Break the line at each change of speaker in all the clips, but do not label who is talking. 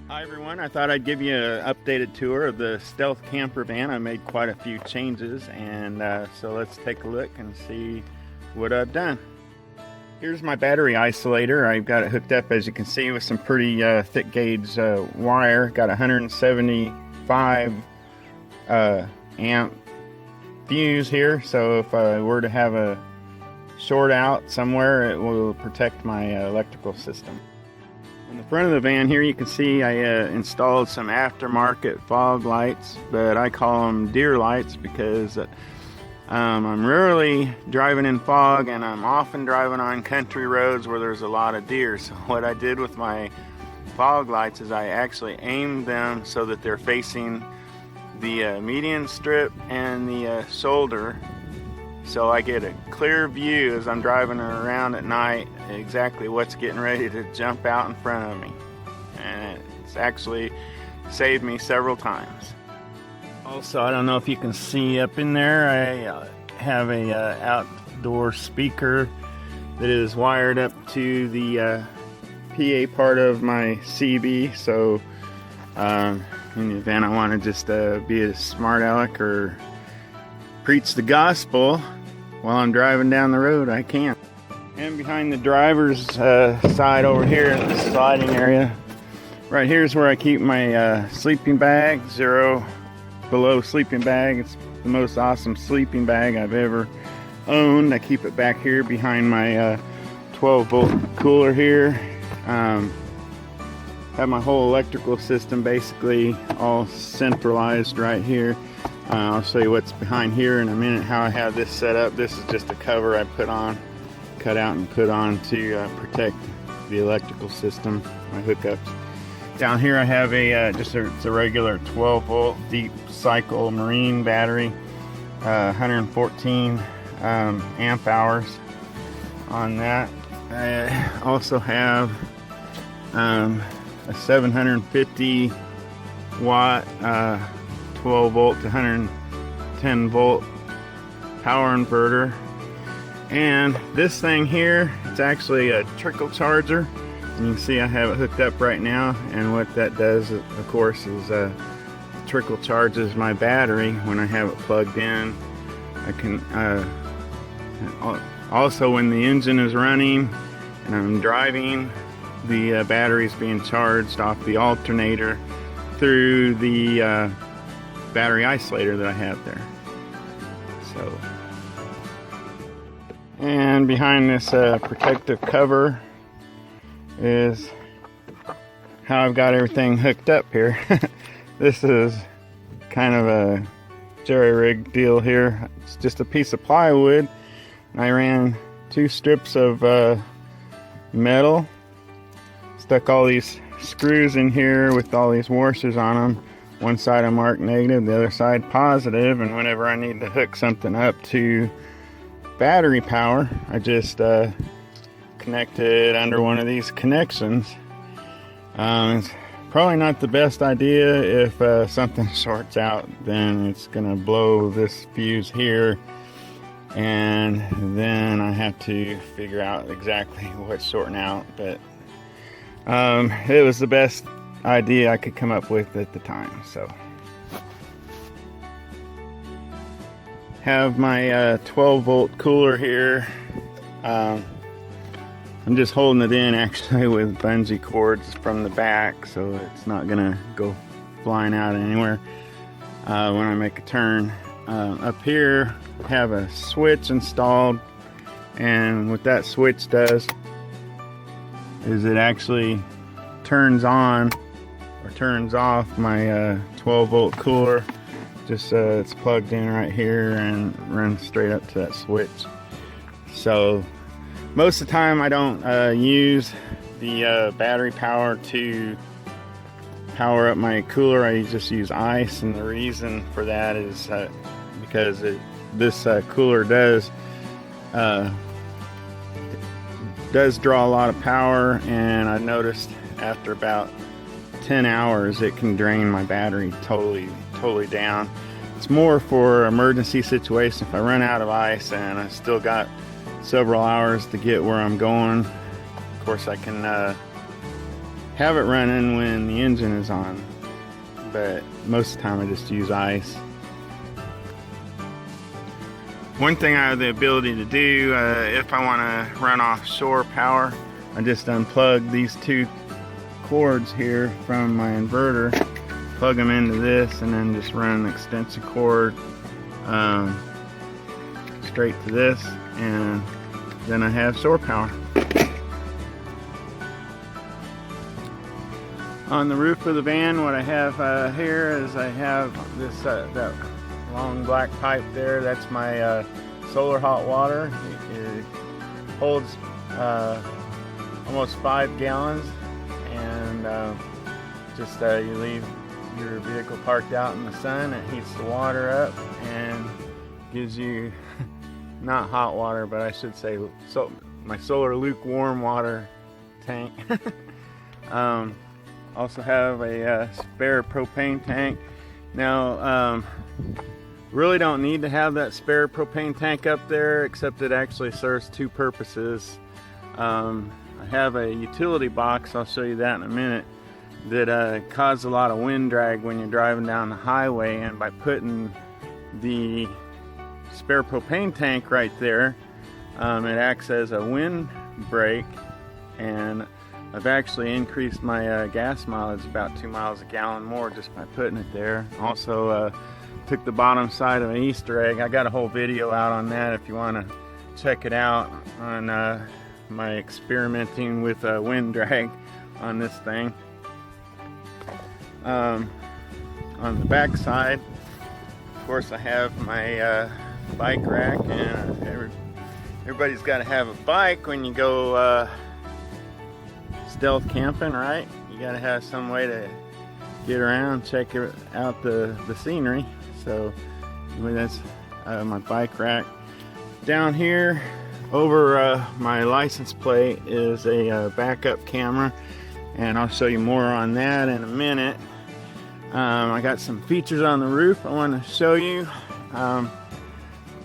Hi everyone, I thought I'd give you an updated tour of the Stealth camper van. I made quite a few changes, and so let's take a look and see what I've done. Here's my battery isolator. I've got it hooked up, as you can see, with some pretty thick gauge wire. Got 175 amp fuse here, so if I were to have a short out somewhere, it will protect my electrical system. On the front of the van here, you can see I installed some aftermarket fog lights, but I call them deer lights because I'm rarely driving in fog, and I'm often driving on country roads where there's a lot of deer. So what I did with my fog lights is I actually aimed them so that they're facing the median strip and the shoulder, so I get a clear view as I'm driving around at night exactly what's getting ready to jump out in front of me. And it's actually saved me several times. Also, I don't know if you can see up in there, I have a outdoor speaker that is wired up to the PA part of my CB, so in the event I want to just be a smart aleck or preach the gospel while I'm driving down the road, I can. And behind the driver's side over here in the sliding area, right here is where I keep my sleeping bag, Zero Below sleeping bag. It's the most awesome sleeping bag I've ever owned. I keep it back here behind my 12-volt cooler here. Have my whole electrical system basically all centralized right here. I'll show you what's behind here in a minute, how I have this set up. This is just a cover I cut out and put on to protect the electrical system, my hookups. Down here I have it's a regular 12-volt deep cycle marine battery, 114 amp hours on that. I also have a 750 watt 12 volt to 110 volt power inverter. And this thing here, it's actually a trickle charger, and you can see I have it hooked up right now, and what that does of course is trickle charges my battery when I have it plugged in. I can also, when the engine is running and I'm driving, the battery is being charged off the alternator through the battery isolator that I have there. So, and behind this protective cover is how I've got everything hooked up here. This is kind of a jerry-rig deal here. It's just a piece of plywood. I ran 2 strips of metal, stuck all these screws in here with all these washers on them. One side I marked negative, the other side positive, and whenever I need to hook something up to battery power, I just connect it under one of these connections. It's probably not the best idea. If something shorts out, then it's gonna blow this fuse here, and then I have to figure out exactly what's shorting out. But it was the best idea I could come up with at the time. So have my 12-volt cooler here. I'm just holding it in actually with bungee cords from the back, so it's not gonna go flying out anywhere when I make a turn. Up here I have a switch installed, and what that switch does is it actually turns on or turns off my 12-volt cooler. Just it's plugged in right here and runs straight up to that switch. So most of the time I don't use the battery power to power up my cooler. I just use ice, and the reason for that is because this cooler does draw a lot of power, and I noticed after about 10 hours it can drain my battery totally down. It's more for emergency situations. If I run out of ice and I still got several hours to get where I'm going, of course I can have it running when the engine is on, but most of the time I just use ice. One thing I have the ability to do, if I want to run off shore power, I just unplug these two cords here from my inverter, plug them into this, and then just run an extension cord straight to this, and then I have shore power. On the roof of the van, what I have here is I have this that long black pipe there. That's my solar hot water. It holds almost 5 gallons, and you leave your vehicle parked out in the sun. It heats the water up and gives you not hot water, but I should say my solar lukewarm water tank. Also have a spare propane tank. Now, really don't need to have that spare propane tank up there, except it actually serves 2 purposes. I have a utility box, I'll show you that in a minute, that causes a lot of wind drag when you're driving down the highway, and by putting the spare propane tank right there, it acts as a wind break, and I've actually increased my gas mileage about 2 miles a gallon more just by putting it there. Also took the bottom side of an Easter egg. I got a whole video out on that if you want to check it out, on my experimenting with wind drag on this thing. On the back side, of course, I have my bike rack, and everybody's got to have a bike when you go stealth camping, right? You got to have some way to get around, check out the scenery. So anyway, that's my bike rack. Down here over my license plate is a backup camera, and I'll show you more on that in a minute. I got some features on the roof I want to show you. I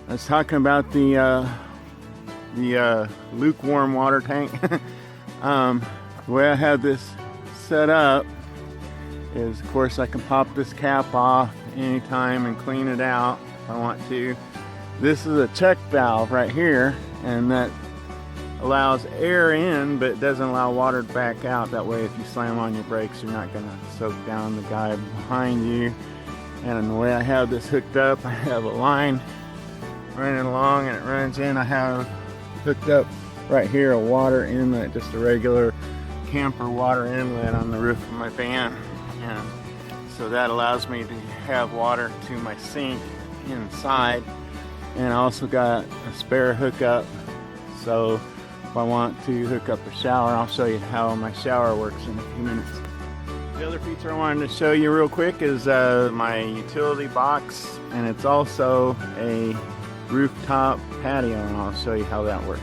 was talking about the lukewarm water tank. The way I have this set up is, of course, I can pop this cap off anytime and clean it out if I want to. This is a check valve right here, and that allows air in, but it doesn't allow water to back out. That way, if you slam on your brakes, you're not going to soak down the guy behind you. And the way I have this hooked up, I have a line running along, and it runs in. I have hooked up right here a water inlet, just a regular camper water inlet on the roof of my van, and so that allows me to have water to my sink inside. And I also got a spare hookup, so if I want to hook up a shower, I'll show you how my shower works in a few minutes. The other feature I wanted to show you real quick is my utility box, and it's also a rooftop patio, and I'll show you how that works.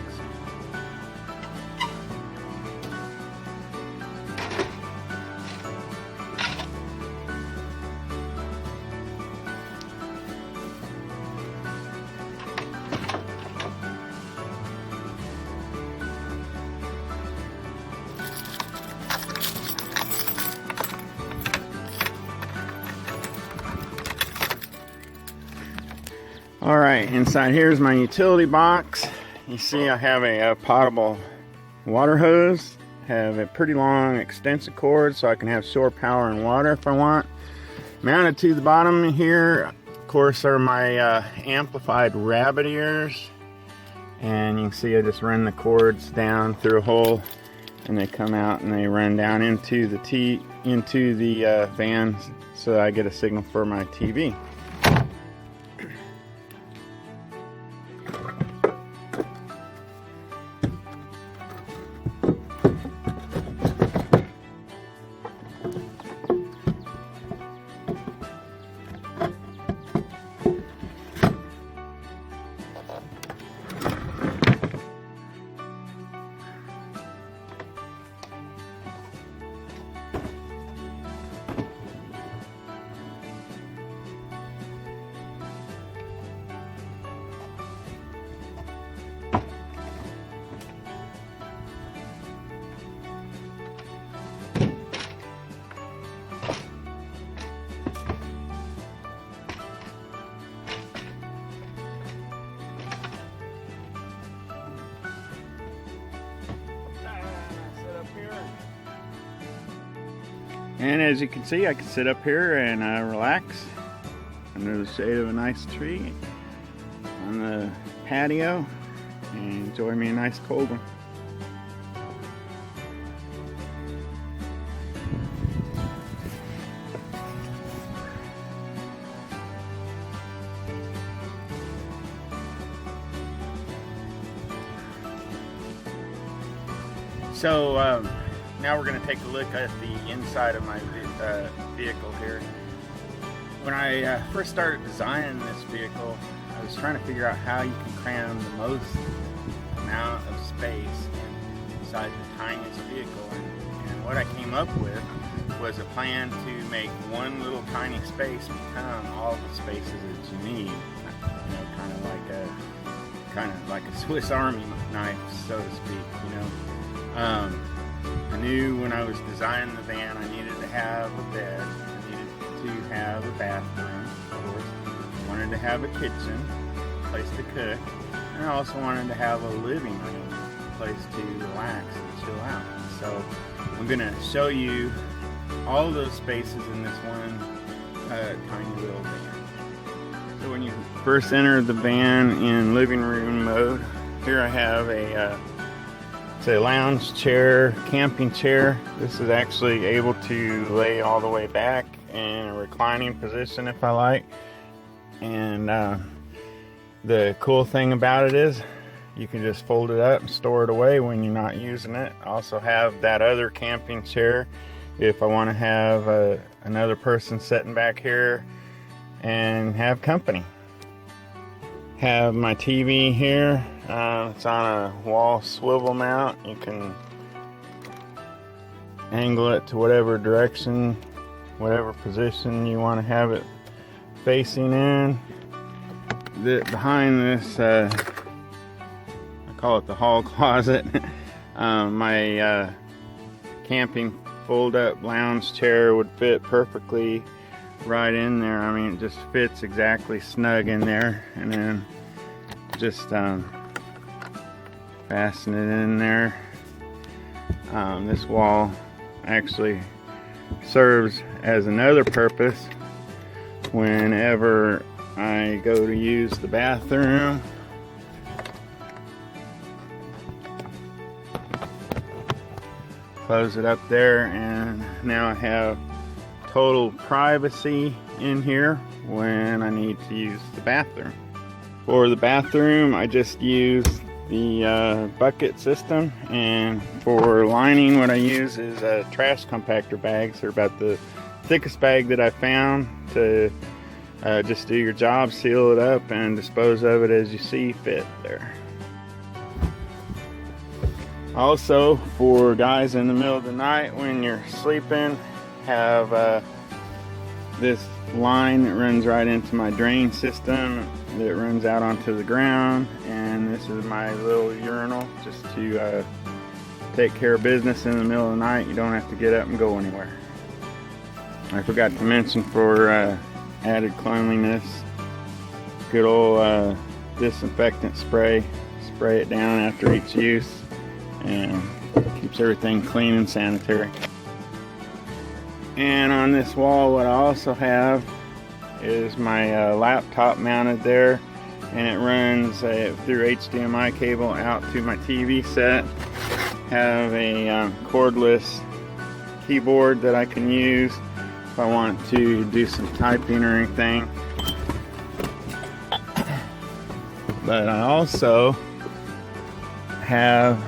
Alright, inside here is my utility box. You see I have a potable water hose, have a pretty long extension cord so I can have shore power and water if I want. Mounted to the bottom here, of course, are my amplified rabbit ears, and you can see I just run the cords down through a hole, and they come out and they run down into the van, so I get a signal for my TV. And as you can see, I can sit up here and relax under the shade of a nice tree on the patio and enjoy me a nice cold one. So now we're going to take a look at the inside of my vehicle here. When I first started designing this vehicle, I was trying to figure out how you can cram the most amount of space inside the tiniest vehicle. And what I came up with was a plan to make one little tiny space become all the spaces that you need. You know, kind of like a Swiss Army knife, so to speak. You know. I knew when I was designing the van I needed to have a bed, I needed to have a bathroom, of course, I wanted to have a kitchen, a place to cook, and I also wanted to have a living room, a place to relax and chill out. So I'm going to show you all of those spaces in this one tiny little van. So when you first enter the van in living room mode, here I have it's a lounge chair, camping chair. This is actually able to lay all the way back in a reclining position if I like. And the cool thing about it is you can just fold it up and store it away when you're not using it. I also have that other camping chair if I want to have another person sitting back here and have company. Have my TV here. It's on a wall swivel mount. You can angle it to whatever direction, whatever position you want to have it facing in. Behind this, I call it the hall closet, my camping fold-up lounge chair would fit perfectly right in there. I mean, it just fits exactly snug in there, and then just fasten it in there. This wall actually serves as another purpose whenever I go to use the bathroom. Close it up there, and now I have total privacy in here when I need to use the bathroom. For the bathroom, I just use the bucket system, and for lining what I use is trash compactor bags. They're about the thickest bag that I found to just do your job, seal it up and dispose of it as you see fit there. Also, for guys in the middle of the night when you're sleeping, have this line that runs right into my drain system that runs out onto the ground, and this is my little urinal just to take care of business in the middle of the night. You don't have to get up and go anywhere. I forgot to mention, for added cleanliness, good old disinfectant spray. Spray it down after each use, and keeps everything clean and sanitary. And on this wall, what I also have is my laptop mounted there, and it runs through HDMI cable out to my TV set. Have a cordless keyboard that I can use if I want to do some typing or anything. But I also have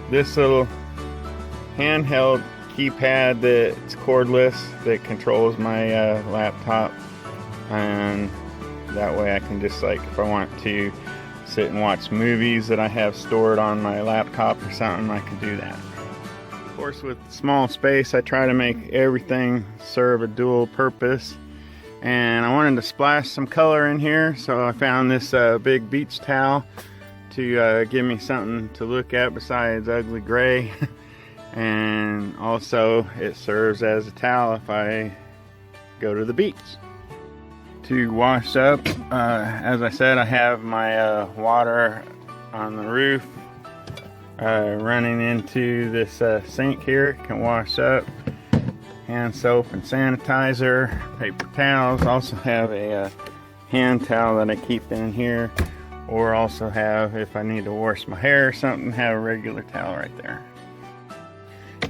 this little handheld keypad that's cordless that controls my laptop, and that way I can just, like, if I want to sit and watch movies that I have stored on my laptop or something, I can do that. Of course, with small space, I try to make everything serve a dual purpose, and I wanted to splash some color in here, so I found this big beach towel to give me something to look at besides ugly gray. And also it serves as a towel if I go to the beach. To wash up, as I said, I have my water on the roof running into this sink here. Can wash up. hand soap and sanitizer, paper towels. Also have a hand towel that I keep in here, or also have, if I need to wash my hair or something, have a regular towel right there.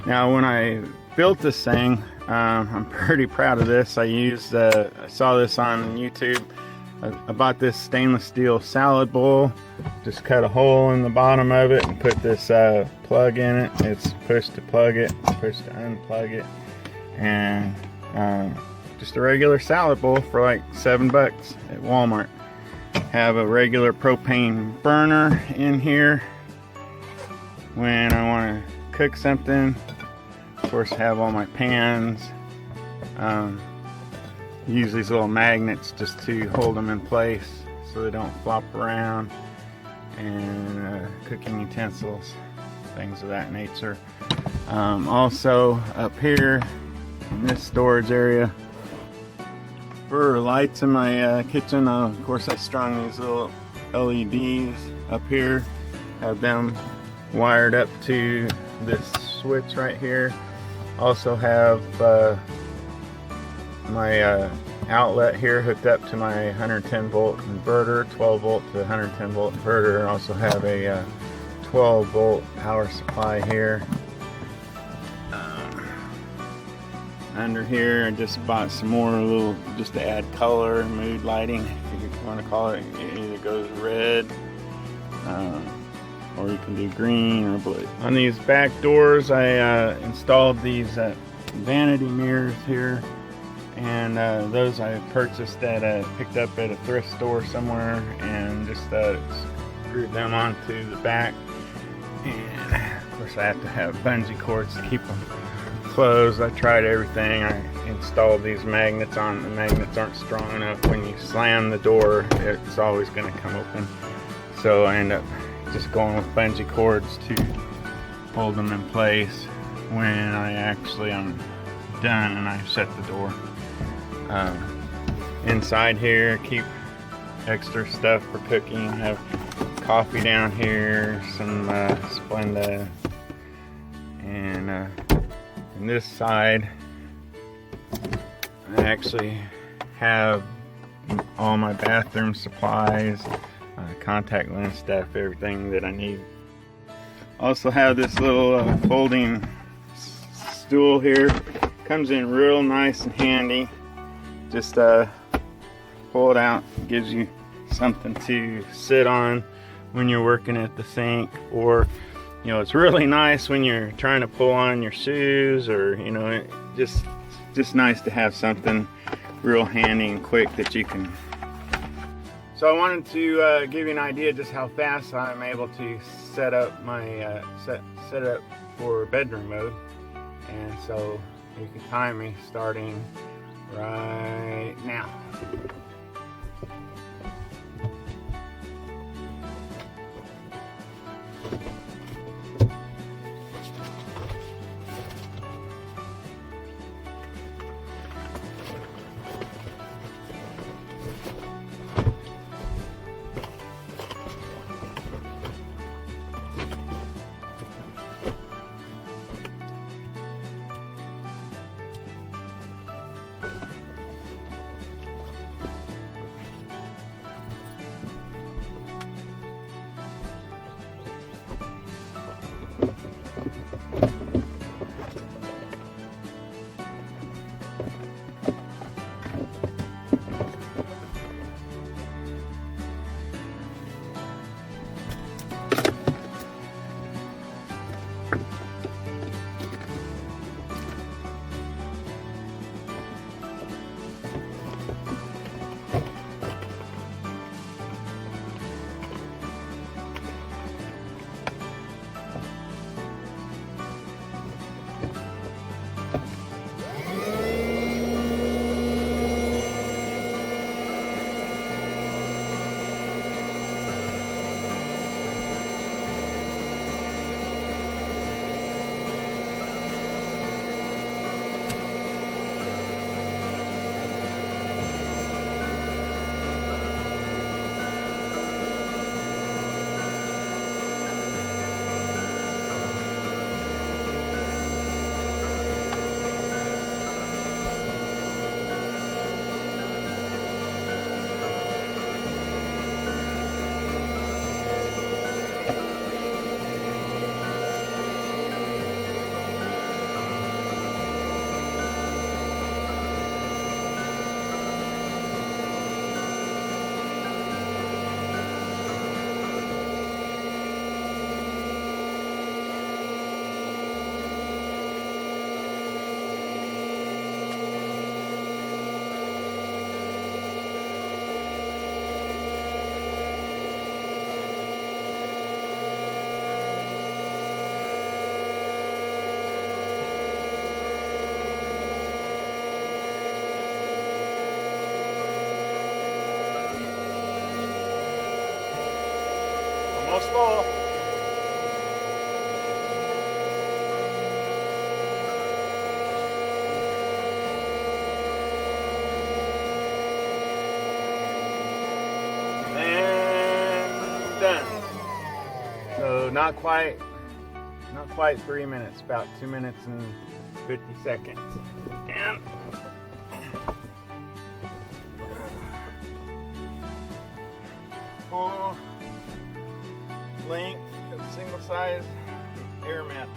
Now when I built this thing, I'm pretty proud of this. I saw this on YouTube. I bought this stainless steel salad bowl, just cut a hole in the bottom of it and put this plug in it. It's push to plug it, push to unplug it, and just a regular salad bowl for like $7 at Walmart. Have a regular propane burner in here when I want to cook something. Of course, I have all my pans. Use these little magnets just to hold them in place so they don't flop around, and cooking utensils, things of that nature. Also up here in this storage area for lights in my kitchen, of course I strung these little LEDs up here, have them wired up to this switch right here. Also have my outlet here hooked up to my 110 volt inverter, 12 volt to 110 volt inverter. I also have a 12 volt power supply here. Under here I just bought some more just to add color, mood lighting, if you want to call it. It either goes red or you can do green or blue. On these back doors I installed these vanity mirrors here, and those I purchased picked up at a thrift store somewhere, and just screwed them onto the back. And of course I have to have bungee cords to keep them closed. I tried everything. I installed these magnets on. The magnets aren't strong enough. When you slam the door, it's always going to come open. So I end up just going with bungee cords to hold them in place when I actually am done and I shut the door. Inside here, keep extra stuff for cooking. I have coffee down here, some Splenda, and on this side I actually have all my bathroom supplies, contact lens stuff, everything that I need. Also have this little folding stool here. Comes in real nice and handy. Just pull it out, gives you something to sit on when you're working at the sink, or it's really nice when you're trying to pull on your shoes, or just nice to have something real handy and quick that you can. So I wanted to give you an idea just how fast I'm able to set up my set it up for bedroom mode, and so you can time me starting right now. almost full. And done. So not quite 3 minutes, about 2 minutes and 50 seconds. And full length of single size air mat.